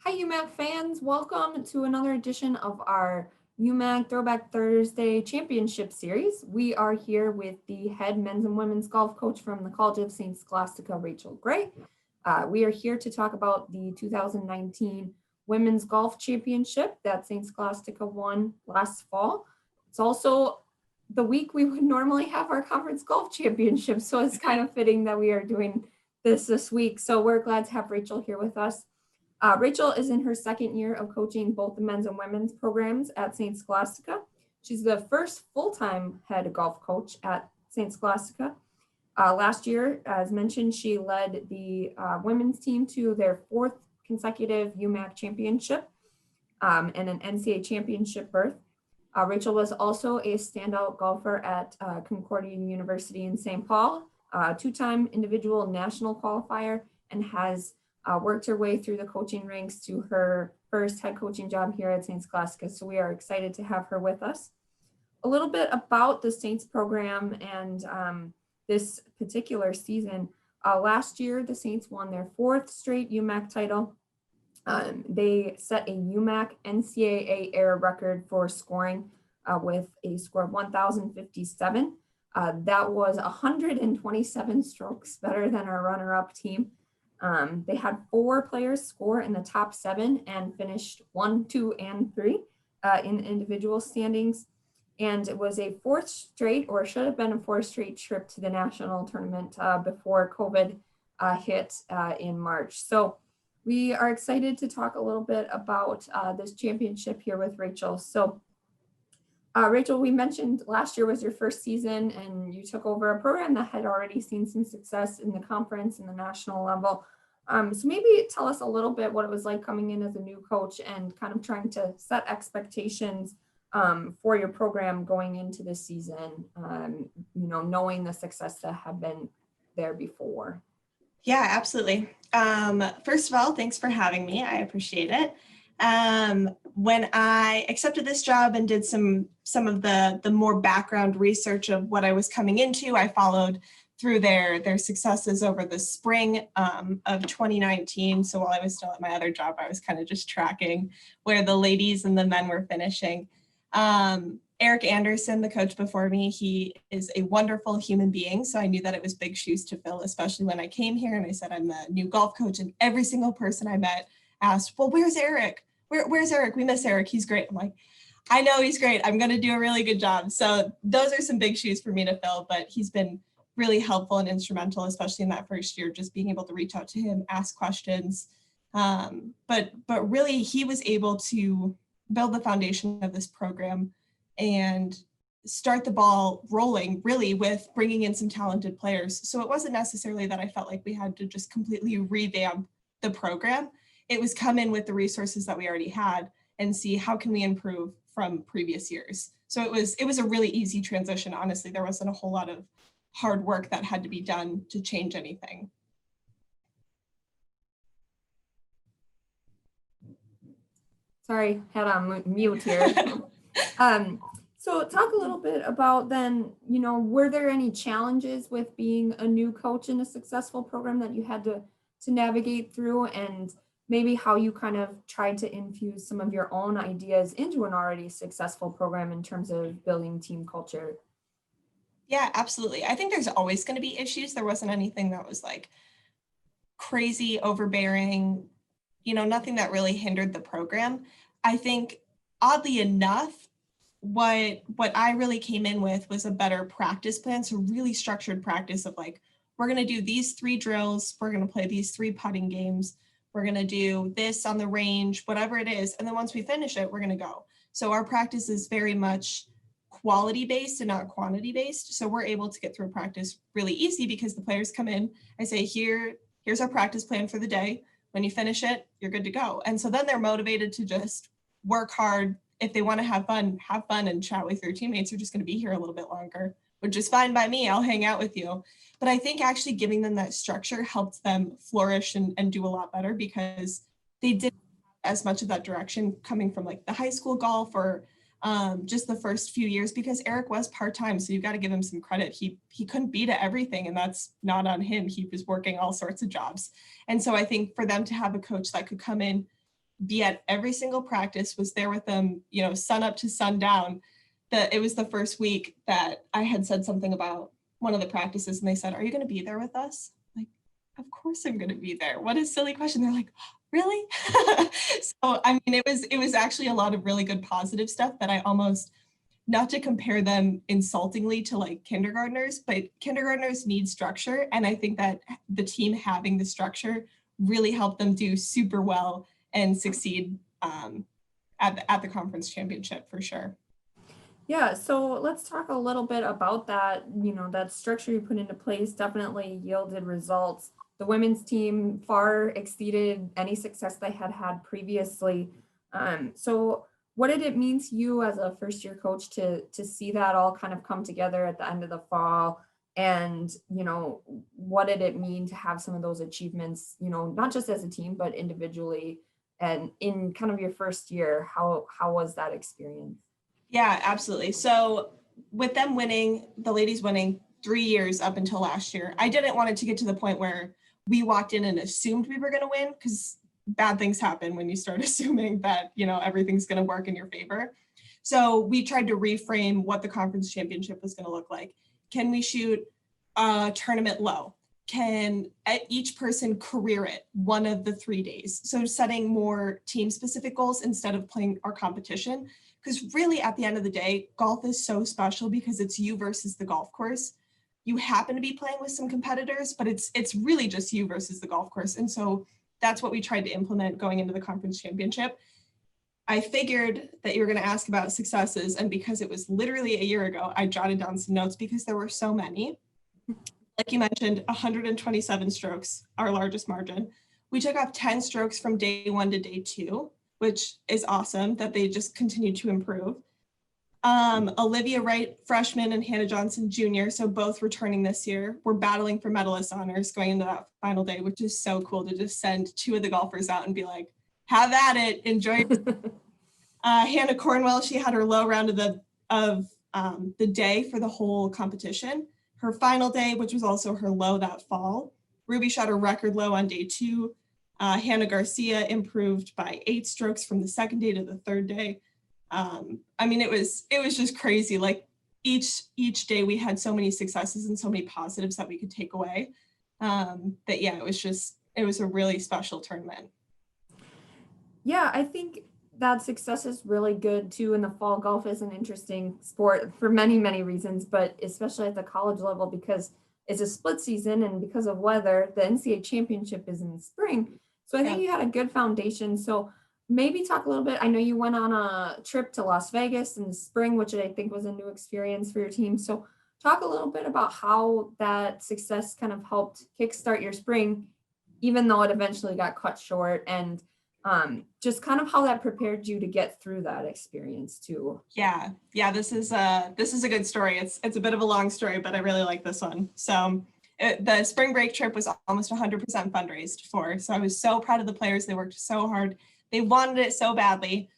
Hi, UMAC fans. Welcome to another edition of our UMAC Throwback Thursday Championship Series. We are here with the head men's and women's golf coach from the College of St. Scholastica, Rachel Gray. We are here to talk about the 2019 Women's Golf Championship that St. Scholastica won last fall. It's also the week we would normally have our conference golf championship, so it's kind of fitting that we are doing this week. So we're glad to have Rachel here with us. Rachel is in her second year of coaching both the men's and women's programs at St. Scholastica. She's the first full-time head golf coach at St. Scholastica. Last year, as mentioned, she led the women's team to their fourth consecutive UMAC championship and an NCAA championship berth. Rachel was also a standout golfer at Concordia University in St. Paul, two-time individual national qualifier, and has worked her way through the coaching ranks to her first head coaching job here at St. Scholastica. So we are excited to have her with us. A little bit about the Saints program and this particular season. Last year, the Saints won their fourth straight UMAC title. They set a UMAC NCAA era record for scoring with a score of 1,057. That was 127 strokes better than our runner-up team. They had 4 players score in the top 7 and finished 1, 2, and 3 in individual standings. And it was a fourth straight, or should have been a fourth straight trip to the national tournament before COVID hit in March. So we are excited to talk a little bit about this championship here with Rachel. So Rachel, we mentioned last year was your first season and you took over a program that had already seen some success in the conference and the national level. So maybe tell us a little bit what it was like coming in as a new coach and kind of trying to set expectations for your program going into this season, knowing the success that had been there before. Yeah, absolutely. First of all, thanks for having me. I appreciate it. When I accepted this job and did some of the more background research of what I was coming into, I followed through their successes over the spring of 2019. So while I was still at my other job, I was kind of just tracking where the ladies and the men were finishing. Eric Anderson, the coach before me, he is a wonderful human being. So I knew that it was big shoes to fill, especially when I came here and I said I'm the new golf coach, and every single person I met asked, well, where's Eric? Where's Eric? We miss Eric. He's great. I'm like, I know he's great. I'm going to do a really good job. So those are some big shoes for me to fill, but he's been really helpful and instrumental, especially in that first year, just being able to reach out to him, ask questions. But really he was able to build the foundation of this program and start the ball rolling really with bringing in some talented players. So it wasn't necessarily that I felt like we had to just completely revamp the program. It was come in with the resources that we already had and see how can we improve from previous years. So it was a really easy transition. Honestly, there wasn't a whole lot of hard work that had to be done to change anything. Sorry, had on mute here. So talk a little bit about then, were there any challenges with being a new coach in a successful program that you had to navigate through, and maybe how you kind of tried to infuse some of your own ideas into an already successful program in terms of building team culture? Yeah, absolutely. I think there's always going to be issues. There wasn't anything that was like crazy overbearing, nothing that really hindered the program. I think oddly enough, what I really came in with was a better practice plan. So really structured practice of like, we're going to do these 3 drills. We're going to play these 3 putting games. We're going to do this on the range, whatever it is. And then once we finish it, we're going to go. So our practice is very much quality based and not quantity based. So we're able to get through practice really easy because the players come in. I say, here's our practice plan for the day. When you finish it, you're good to go. And so then they're motivated to just work hard. If they want to have fun and chat with your teammates, you're just going to be here a little bit longer, which is fine by me. I'll hang out with you. But I think actually giving them that structure helped them flourish and do a lot better because they didn't have as much of that direction coming from like the high school golf or just the first few years, because Eric was part-time. So you've got to give him some credit. He couldn't be to everything, and that's not on him. He was working all sorts of jobs. And so I think for them to have a coach that could come in, be at every single practice, was there with them, you know, sun up to sundown. It was the first week that I had said something about one of the practices, and they said, "Are you going to be there with us?" Like, of course I'm going to be there. What a silly question. They're like, "Really?" So, I mean, it was actually a lot of really good positive stuff that I almost, not to compare them insultingly to like kindergartners, but kindergartners need structure. And I think that the team having the structure really helped them do super well and succeed at the conference championship for sure. Yeah, so let's talk a little bit about that. You know, that structure you put into place definitely yielded results. The women's team far exceeded any success they had had previously. So what did it mean to you as a first year coach to see that all kind of come together at the end of the fall? And, you know, what did it mean to have some of those achievements, you know, not just as a team, but individually and in kind of your first year? How was that experience? Yeah, absolutely. So with them winning, the ladies winning 3 years up until last year, I didn't want it to get to the point where we walked in and assumed we were going to win, because bad things happen when you start assuming that, you know, everything's going to work in your favor. So we tried to reframe what the conference championship was going to look like. Can we shoot a tournament low? Can each person career it one of the 3 days? So setting more team specific goals instead of playing our competition. Because really at the end of the day, golf is so special because it's you versus the golf course. You happen to be playing with some competitors, but it's really just you versus the golf course. And so that's what we tried to implement going into the conference championship. I figured that you were going to ask about successes. And because it was literally a year ago, I jotted down some notes because there were so many. Like you mentioned, 127 strokes, our largest margin. We took off 10 strokes from day 1 to day 2, which is awesome that they just continue to improve. Olivia Wright, freshman, and Hannah Johnson, junior, so both returning this year. We're battling for medalist honors going into that final day, which is so cool to just send 2 of the golfers out and be like, have at it, enjoy. Hannah Cornwell, she had her low round of the day for the whole competition. Her final day, which was also her low that fall. Ruby shot her record low on day 2. Hannah Garcia improved by 8 strokes from the second day to the third day. I mean, it was just crazy. Like each day we had so many successes and so many positives that we could take away. That yeah, it was a really special tournament. Yeah, I think that success is really good too in the fall. Golf is an interesting sport for many, many reasons, but especially at the college level because it's a split season and because of weather, the NCAA championship is in the spring. So I think you had a good foundation. So maybe talk a little bit. I know you went on a trip to Las Vegas in the spring, which I think was a new experience for your team. So talk a little bit about how that success kind of helped kickstart your spring, even though it eventually got cut short, and just kind of how that prepared you to get through that experience too. Yeah, this is a good story. It's a bit of a long story, but I really like this one. So the spring break trip was almost 100% fundraised for. So I was so proud of the players. They worked so hard. They wanted it so badly.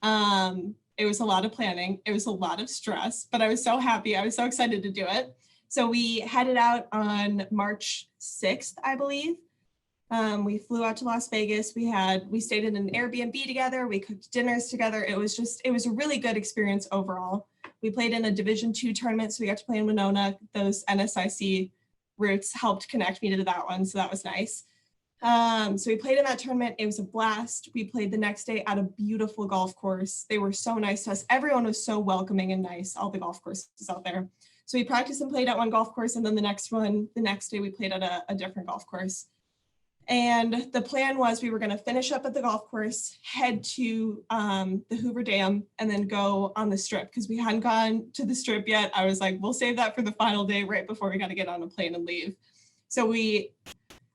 It was a lot of planning. It was a lot of stress, but I was so happy. I was so excited to do it. So we headed out on March 6th, I believe. We flew out to Las Vegas. We stayed in an Airbnb together. We cooked dinners together. It was a really good experience overall. We played in a Division II tournament, so we got to play in Winona. Those NSIC routes helped connect me to that one, so that was nice. So we played in that tournament. It was a blast. We played the next day at a beautiful golf course. They were so nice to us. Everyone was so welcoming and nice, all the golf courses out there. So we practiced and played at one golf course, and then the next day we played at a different golf course. And the plan was we were going to finish up at the golf course, head to the Hoover Dam, and then go on the strip because we hadn't gone to the strip yet. I was like, we'll save that for the final day right before we got to get on a plane and leave. So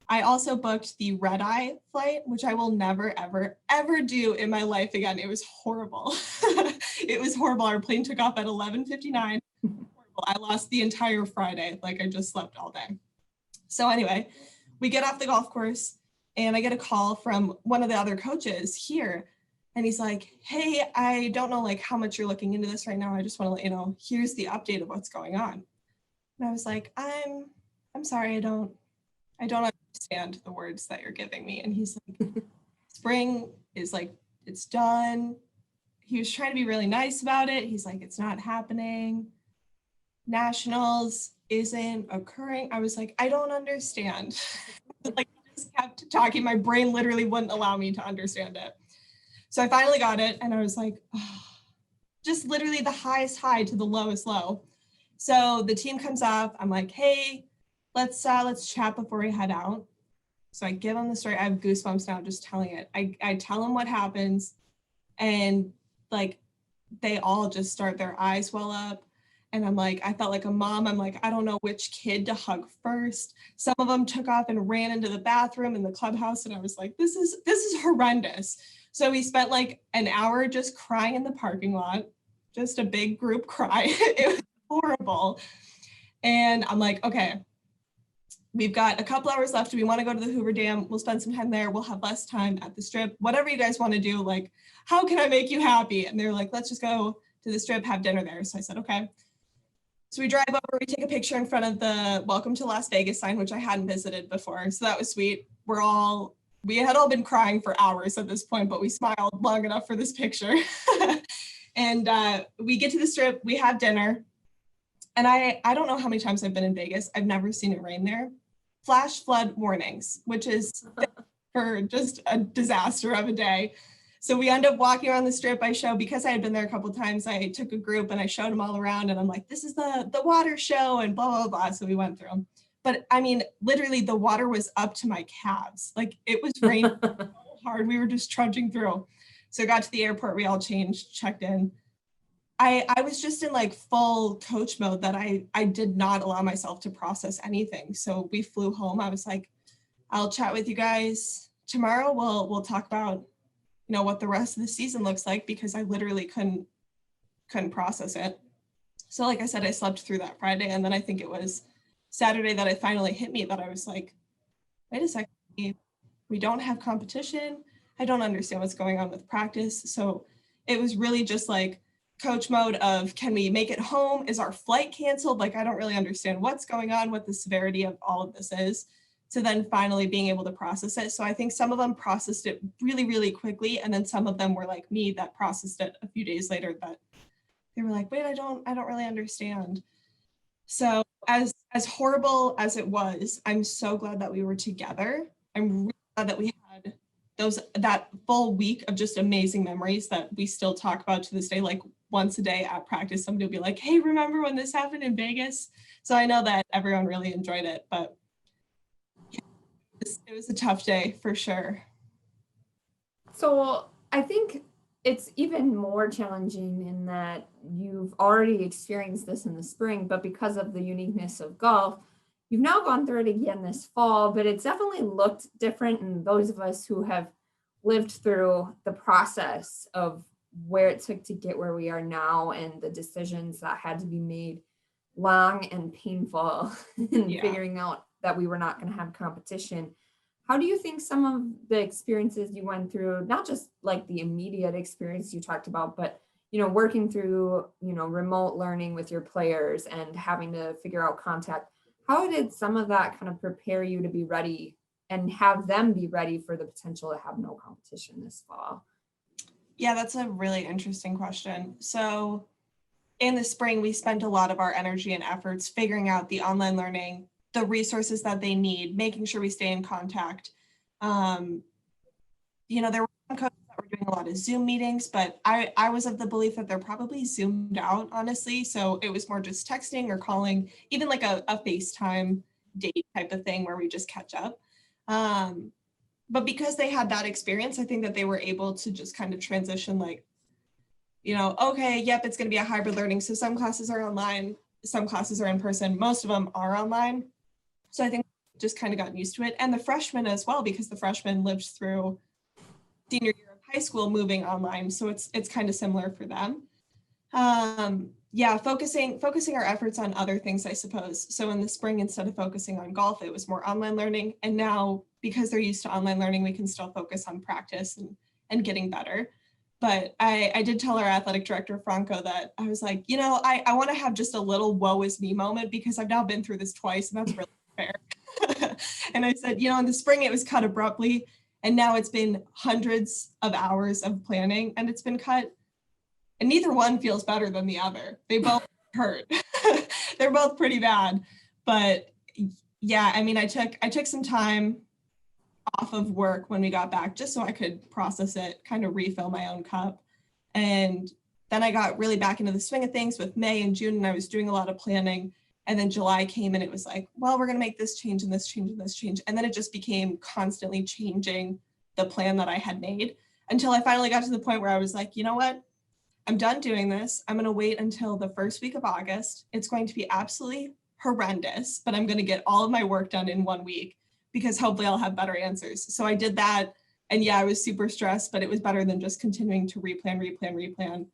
I also booked the red eye flight, which I will never, ever, ever do in my life again. It was horrible. It was horrible. Our plane took off at 11:59. I lost the entire Friday. Like I just slept all day. So anyway, we get off the golf course and I get a call from one of the other coaches here. And he's like, hey, I don't know like how much you're looking into this right now. I just want to let you know, here's the update of what's going on. And I was like, I'm sorry, I don't understand the words that you're giving me. And he's like, spring is like, it's done. He was trying to be really nice about it. He's like, it's not happening. Nationals isn't occurring. I was like, I don't understand. Like, I just kept talking. My brain literally wouldn't allow me to understand it. So I finally got it, and I was like, oh, just literally the highest high to the lowest low. So the team comes up. I'm like, hey, let's chat before we head out. So I give them the story. I have goosebumps now just telling it. I tell them what happens, and like they all just start, their eyes well up. And I'm like, I felt like a mom. I'm like, I don't know which kid to hug first. Some of them took off and ran into the bathroom in the clubhouse. And I was like, this is horrendous. So we spent like an hour just crying in the parking lot, just a big group cry. It was horrible. And I'm like, okay, we've got a couple hours left. Do we want to go to the Hoover Dam? We'll spend some time there. We'll have less time at the Strip. Whatever you guys want to do, like, how can I make you happy? And they're like, let's just go to the Strip, have dinner there. So I said, okay. So we drive over, we take a picture in front of the Welcome to Las Vegas sign, which I hadn't visited before. So that was sweet. We had all been crying for hours at this point, but we smiled long enough for this picture. And we get to the Strip, we have dinner. And I don't know how many times I've been in Vegas. I've never seen it rain there. Flash flood warnings, which is for just a disaster of a day. So we end up walking around the Strip. Because I had been there a couple of times, I took a group and I showed them all around, and I'm like, this is the water show and blah, blah, blah. So we went through them. But I mean, literally the water was up to my calves. Like, it was raining so hard. We were just trudging through. So got to the airport, we all changed, checked in. I was just in like full coach mode that I did not allow myself to process anything. So we flew home. I was like, I'll chat with you guys tomorrow. We'll talk about, what the rest of the season looks like, because I literally couldn't process it. So like I said, I slept through that Friday, and then I think it was Saturday that it finally hit me that I was like, wait a second, we don't have competition. I don't understand what's going on with practice. So it was really just like coach mode of, can we make it home? Is our flight canceled? Like, I don't really understand what's going on, what the severity of all of this is. To then finally being able to process it. So I think some of them processed it really, really quickly. And then some of them were like me that processed it a few days later, that they were like, wait, I don't really understand. So as horrible as it was, I'm so glad that we were together. I'm really glad that we had that full week of just amazing memories that we still talk about to this day. Like, once a day at practice, somebody will be like, hey, remember when this happened in Vegas? So I know that everyone really enjoyed it, but it was a tough day for sure. So I think it's even more challenging in that you've already experienced this in the spring, but because of the uniqueness of golf, you've now gone through it again this fall, but it's definitely looked different. And those of us who have lived through the process of where it took to get where we are now and the decisions that had to be made, long and painful, in figuring out that we were not going to have competition. How do you think some of the experiences you went through, not just like the immediate experience you talked about, but working through remote learning with your players and having to figure out contact, how did some of that kind of prepare you to be ready and have them be ready for the potential to have no competition this fall? Yeah, that's a really interesting question. So in the spring, we spent a lot of our energy and efforts figuring out the online learning, the resources that they need, making sure we stay in contact. There were some coaches that were doing a lot of Zoom meetings, but I was of the belief that they're probably zoomed out, honestly. So it was more just texting or calling, even like a FaceTime date type of thing where we just catch up. But because they had that experience, I think that they were able to just kind of transition like, okay, yep, it's going to be a hybrid learning. So some classes are online, some classes are in person. Most of them are online. So I think just kind of gotten used to it. And the freshmen as well, because the freshmen lived through senior year of high school moving online. So it's kind of similar for them. Focusing our efforts on other things, I suppose. So in the spring, instead of focusing on golf, it was more online learning. And now, because they're used to online learning, we can still focus on practice and getting better. But I did tell our athletic director, Franco, that I was like, I want to have just a little woe is me moment, because I've now been through this twice, and that's really fair. And I said, in the spring, it was cut abruptly. And now it's been hundreds of hours of planning and it's been cut. And neither one feels better than the other. They both hurt. They're both pretty bad. But yeah, I mean, I took some time off of work when we got back just so I could process it, kind of refill my own cup. And then I got really back into the swing of things with May and June, and I was doing a lot of planning. And then July came and it was like, well, we're going to make this change and this change and this change. And then it just became constantly changing the plan that I had made until I finally got to the point where I was like, you know what? I'm done doing this. I'm going to wait until the first week of August. It's going to be absolutely horrendous, but I'm going to get all of my work done in 1 week because hopefully I'll have better answers. So I did that. And yeah, I was super stressed, but it was better than just continuing to replan,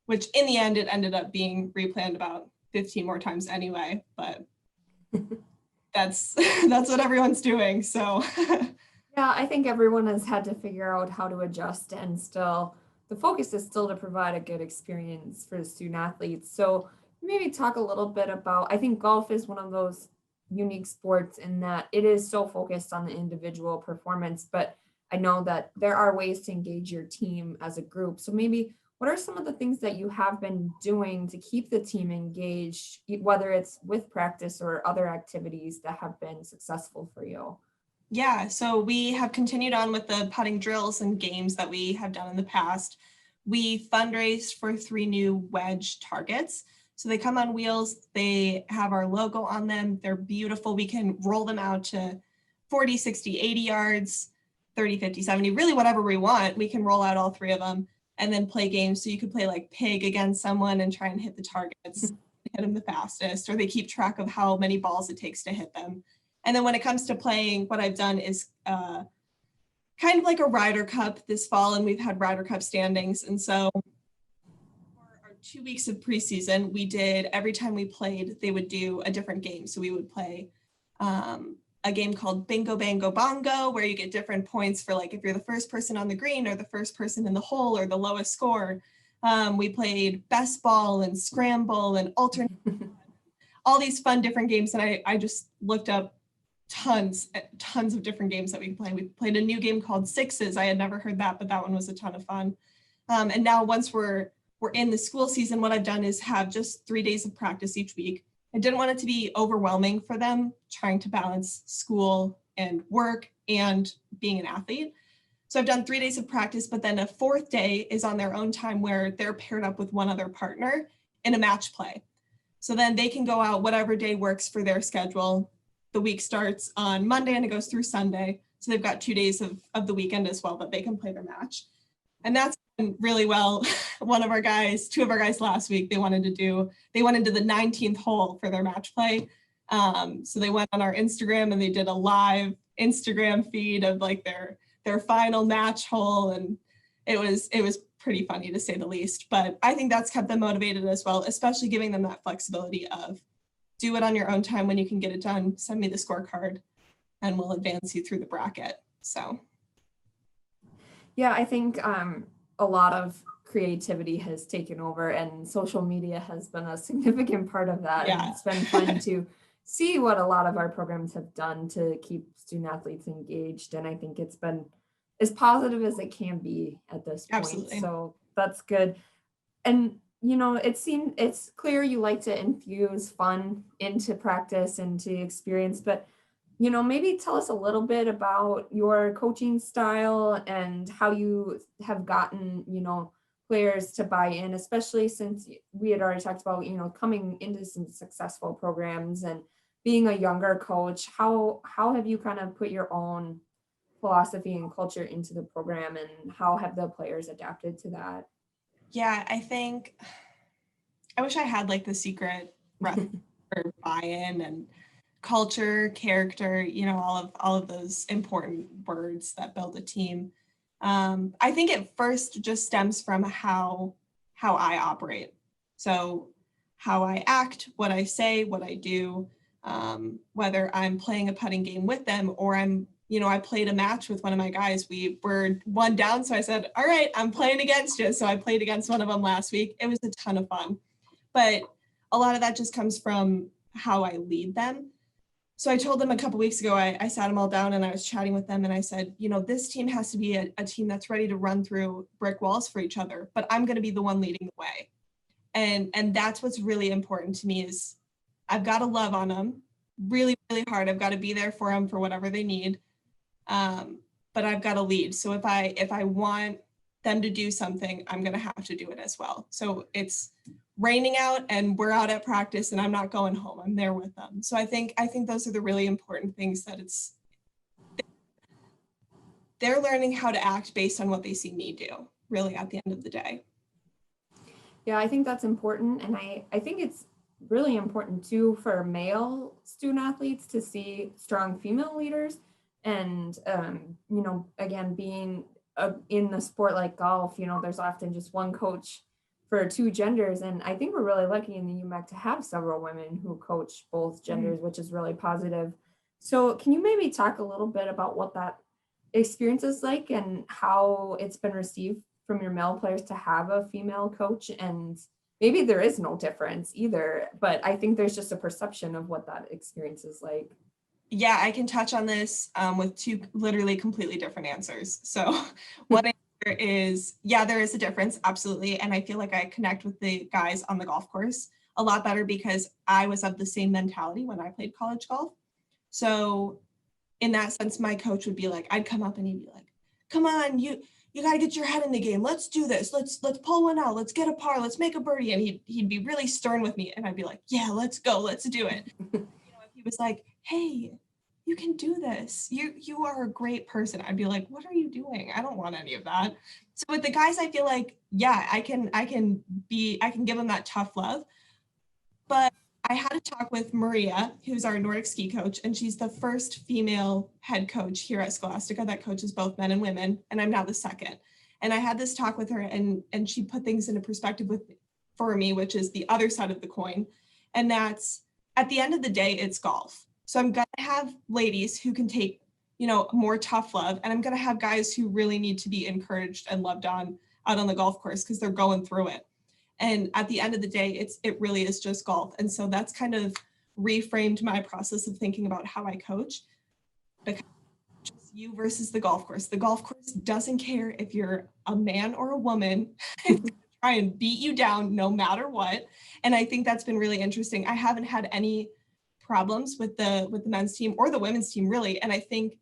which in the end, it ended up being replanned about 15 more times anyway, but that's what everyone's doing. So yeah, I think everyone has had to figure out how to adjust, and still the focus is still to provide a good experience for the student athletes. So maybe talk a little bit about, I think golf is one of those unique sports in that it is so focused on the individual performance, but I know that there are ways to engage your team as a group. So maybe what are some of the things that you have been doing to keep the team engaged, whether it's with practice or other activities that have been successful for you? yeah, so we have continued on with the putting drills and games that we have done in the past. We fundraised for 3 new wedge targets. So they come on wheels, they have our logo on them, they're beautiful. We can roll them out to 40, 60, 80 yards, 30, 50, 70, really whatever we want. We can roll out all 3 of them and then play games. So you could play like pig against someone and try and hit the targets, hit them the fastest, or they keep track of how many balls it takes to hit them. And then when it comes to playing, what I've done is kind of like a Ryder Cup this fall, and we've had Ryder Cup standings. And so for our 2 weeks of preseason, we did, every time we played, they would do a different game. So we would play a game called Bingo Bango Bongo, where you get different points for like if you're the first person on the green or the first person in the hole or the lowest score. We played best ball and scramble and alternate, all these fun different games. And I just looked up tons of different games that we can play. We played a new game called Sixes. I had never heard that, but that one was a ton of fun. And now once we're in the school season, what I've done is have just 3 days of practice each week. I didn't want it to be overwhelming for them trying to balance school and work and being an athlete. So I've done 3 days of practice, but then a 4th day is on their own time where they're paired up with one other partner in a match play. So then they can go out whatever day works for their schedule. The week starts on Monday and it goes through Sunday. So they've got 2 days of the weekend as well that they can play their match. And that's been really well. 2 of our guys last week, they wanted to the 19th hole for their match play. So they went on our Instagram and they did a live Instagram feed of like their final match hole. And it was pretty funny to say the least, but I think that's kept them motivated as well, especially giving them that flexibility of do it on your own time. When you can get it done, send me the scorecard and we'll advance you through the bracket. So. Yeah, I think a lot of creativity has taken over and social media has been a significant part of that. Yeah. And it's been fun to see what a lot of our programs have done to keep student athletes engaged. And I think it's been as positive as it can be at this point. Absolutely. So that's good. And it's clear you like to infuse fun into practice and to experience, but maybe tell us a little bit about your coaching style and how you have gotten, players to buy in, especially since we had already talked about, coming into some successful programs and being a younger coach. How have you kind of put your own philosophy and culture into the program, and how have the players adapted to that? Yeah, I think I wish I had like the secret recipe for buy-in and culture, character, all of those important words that build a team. I think it first just stems from how I operate. So how I act, what I say, what I do, whether I'm playing a putting game with them or I played a match with one of my guys. We were 1 down. So I said, all right, I'm playing against you. So I played against one of them last week. It was a ton of fun. But a lot of that just comes from how I lead them. So I told them a couple weeks ago, I sat them all down and I was chatting with them and I said, this team has to be a team that's ready to run through brick walls for each other, but I'm going to be the one leading the way. And that's what's really important to me is I've got to love on them really, really hard. I've got to be there for them for whatever they need. But I've got to lead. So if I want them to do something, I'm going to have to do it as well. So it's raining out and we're out at practice and I'm not going home. I'm there with them. So I think those are the really important things, that they're learning how to act based on what they see me do, really, at the end of the day. Yeah, I think that's important. And I think it's really important too for male student athletes to see strong female leaders. And, again, being in the sport like golf, there's often just one coach for two genders. And I think we're really lucky in the UMAC to have several women who coach both genders, which is really positive. So can you maybe talk a little bit about what that experience is like and how it's been received from your male players to have a female coach? And maybe there is no difference either, but I think there's just a perception of what that experience is like. Yeah, I can touch on this with two literally completely different answers. So one answer is, yeah, there is a difference, absolutely. And I feel like I connect with the guys on the golf course a lot better because I was of the same mentality when I played college golf. So in that sense, my coach would be like, I'd come up and he'd be like, come on, you got to get your head in the game. Let's do this. Let's pull one out. Let's get a par. Let's make a birdie. And he'd be really stern with me. And I'd be like, yeah, let's go. Let's do it. If he was like, hey, you can do this. You are a great person. I'd be like, what are you doing? I don't want any of that. So with the guys, I feel like, yeah, I can give them that tough love. But I had a talk with Maria, who's our Nordic ski coach, and she's the first female head coach here at Scholastica that coaches both men and women, and I'm now the second. And I had this talk with her, and she put things into perspective for me, which is the other side of the coin. And that's, at the end of the day, it's golf. So I'm going to have ladies who can take, more tough love, and I'm going to have guys who really need to be encouraged and loved on out on the golf course because they're going through it. And at the end of the day, it really is just golf. And so that's kind of reframed my process of thinking about how I coach. Because just you versus the golf course. The golf course doesn't care if you're a man or a woman. It's going to try and beat you down no matter what. And I think that's been really interesting. I haven't had any problems with the men's team or the women's team, really. And I think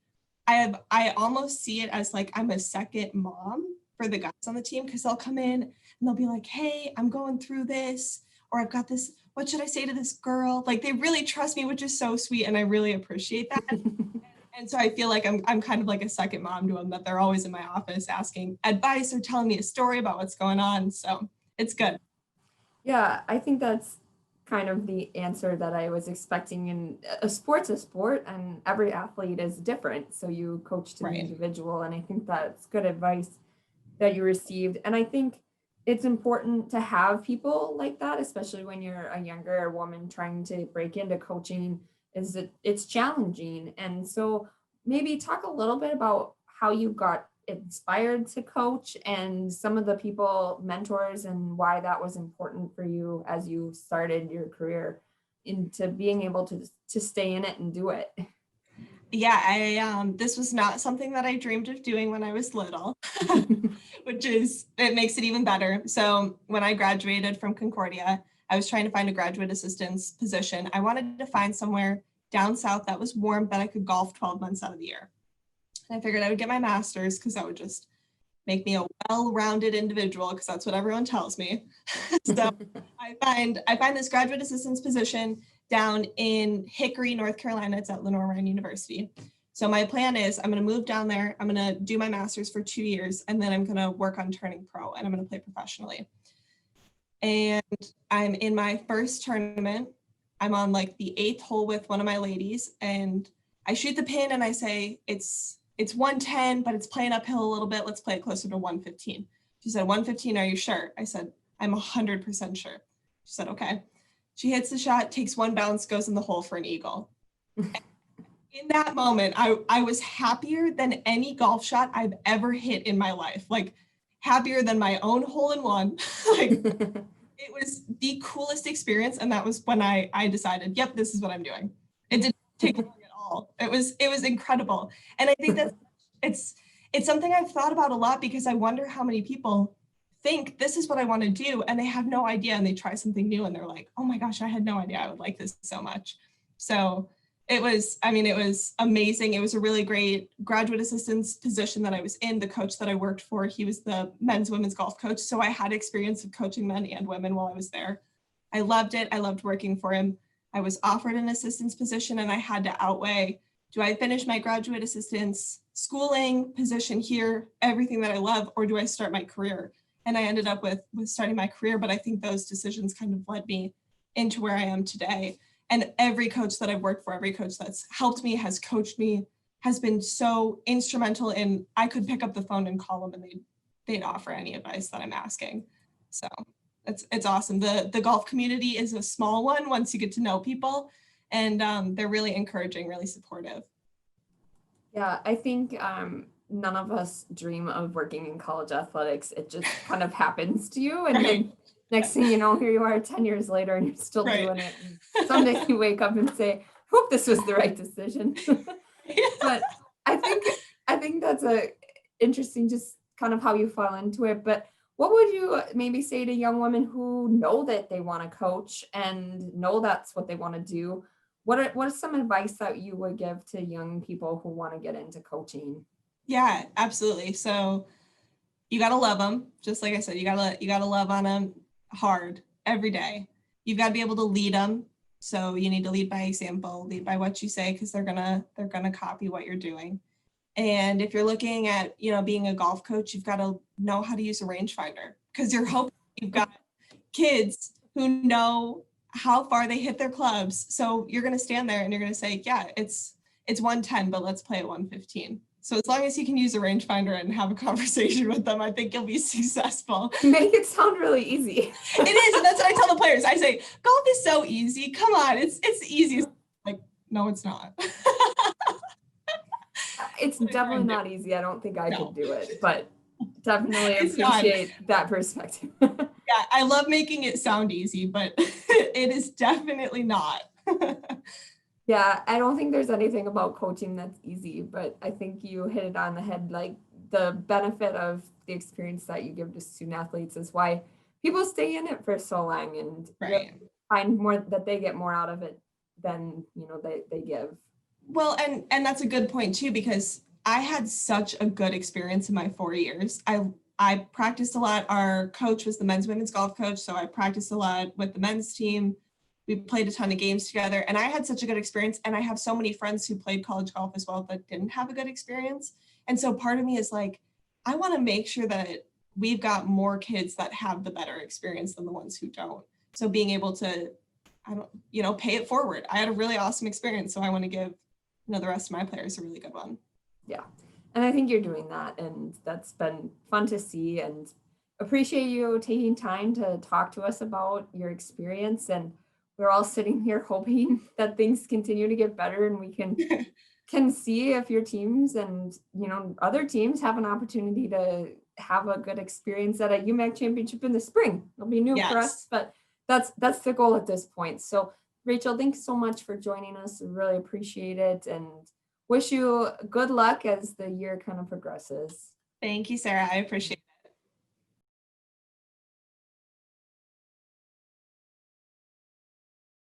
I almost see it as like I'm a second mom for the guys on the team, because they'll come in and they'll be like, hey, I'm going through this, or I've got this, what should I say to this girl? Like, they really trust me, which is so sweet. And I really appreciate that. And so I feel like I'm kind of like a second mom to them, that they're always in my office asking advice or telling me a story about what's going on. So it's good. Yeah, I think that's kind of the answer that I was expecting. And a sport's a sport and every athlete is different. So you coach to the individual. And I think that's good advice that you received. And I think it's important to have people like that, especially when you're a younger woman trying to break into coaching, is that it's challenging. And so maybe talk a little bit about how you got inspired to coach and some of the people, mentors, and why that was important for you as you started your career into being able to stay in it and do it. Yeah, this was not something that I dreamed of doing when I was little, it makes it even better. So when I graduated from Concordia, I was trying to find a graduate assistant's position. I wanted to find somewhere down south that was warm, that I could golf 12 months out of the year. And I figured I would get my master's because that would just make me a well-rounded individual, because that's what everyone tells me. So I find this graduate assistant's position down in Hickory, North Carolina. It's at Lenore Ryan University. So my plan is I'm going to move down there. I'm going to do my master's for 2 years, and then I'm going to work on turning pro, and I'm going to play professionally. And I'm in my first tournament. I'm on like the 8th hole with one of my ladies, and I shoot the pin and I say, it's 110, but it's playing uphill a little bit. Let's play it closer to 115. She said, 115, are you sure? I said, I'm 100% sure. She said, okay. She hits the shot, takes one bounce, goes in the hole for an eagle. In that moment, I was happier than any golf shot I've ever hit in my life. Like, happier than my own hole-in-one. Like, it was the coolest experience. And that was when I decided, yep, this is what I'm doing. It didn't take long at all. It was incredible. And I think that it's something I've thought about a lot, because I wonder how many people think this is what I want to do and they have no idea, and they try something new and they're like, oh my gosh, I had no idea I would like this so much. So it was amazing. It was a really great graduate assistant's position that I was in. The coach that I worked for, he was the men's women's golf coach. So I had experience of coaching men and women while I was there. I loved it. I loved working for him. I was offered an assistant's position and I had to outweigh, do I finish my graduate assistant's schooling position here, everything that I love, or do I start my career? And I ended up with starting my career, but I think those decisions kind of led me into where I am today. And every coach that I've worked for, every coach that's helped me, has coached me, has been so instrumental in, I could pick up the phone and call them and they'd offer any advice that I'm asking. So it's awesome. The golf community is a small one once you get to know people, and they're really encouraging, really supportive. Yeah, I think none of us dream of working in college athletics. It just kind of happens to you. And then next thing you know, here you are 10 years later and you're still doing it. And someday you wake up and say, hope this was the right decision. But I think that's interesting, just kind of how you fall into it. But what would you maybe say to young women who know that they want to coach and know that's what they want to do? What is some advice that you would give to young people who want to get into coaching? Yeah, absolutely. So you got to love them. Just like I said, you got to love on them hard every day. You've got to be able to lead them. So you need to lead by example, lead by what you say, because they're going to copy what you're doing. And if you're looking at, being a golf coach, you've got to know how to use a rangefinder, because you're hoping you've got kids who know how far they hit their clubs. So you're going to stand there and you're going to say, yeah, it's 110, but let's play at 115. So as long as you can use a rangefinder and have a conversation with them, I think you'll be successful. You make it sound really easy. It is. And that's what I tell the players. I say, golf is so easy. Come on. It's the easiest. Like, no, it's not. It's definitely not easy. I don't think I could do it, but definitely appreciate that perspective. Yeah, I love making it sound easy, but it is definitely not. Yeah, I don't think there's anything about coaching that's easy, but I think you hit it on the head. Like, the benefit of the experience that you give to student athletes is why people stay in it for so long, and find more that they get more out of it than they give. Well, and that's a good point too, because I had such a good experience in my 4 years. I practiced a lot. Our coach was the men's women's golf coach, so I practiced a lot with the men's team. We played a ton of games together, and I had such a good experience. And I have so many friends who played college golf as well that didn't have a good experience. And so part of me is like, I want to make sure that we've got more kids that have the better experience than the ones who don't. So being able to, pay it forward. I had a really awesome experience, so I want to give, the rest of my players a really good one. Yeah. And I think you're doing that, and that's been fun to see, and appreciate you taking time to talk to us about your experience. And we're all sitting here hoping that things continue to get better and we can see if your teams and other teams have an opportunity to have a good experience at a UMAC championship in the spring. It'll be new for us, but that's the goal at this point. So Rachel, thanks so much for joining us. I really appreciate it, and wish you good luck as the year kind of progresses. Thank you, Sarah. I appreciate it.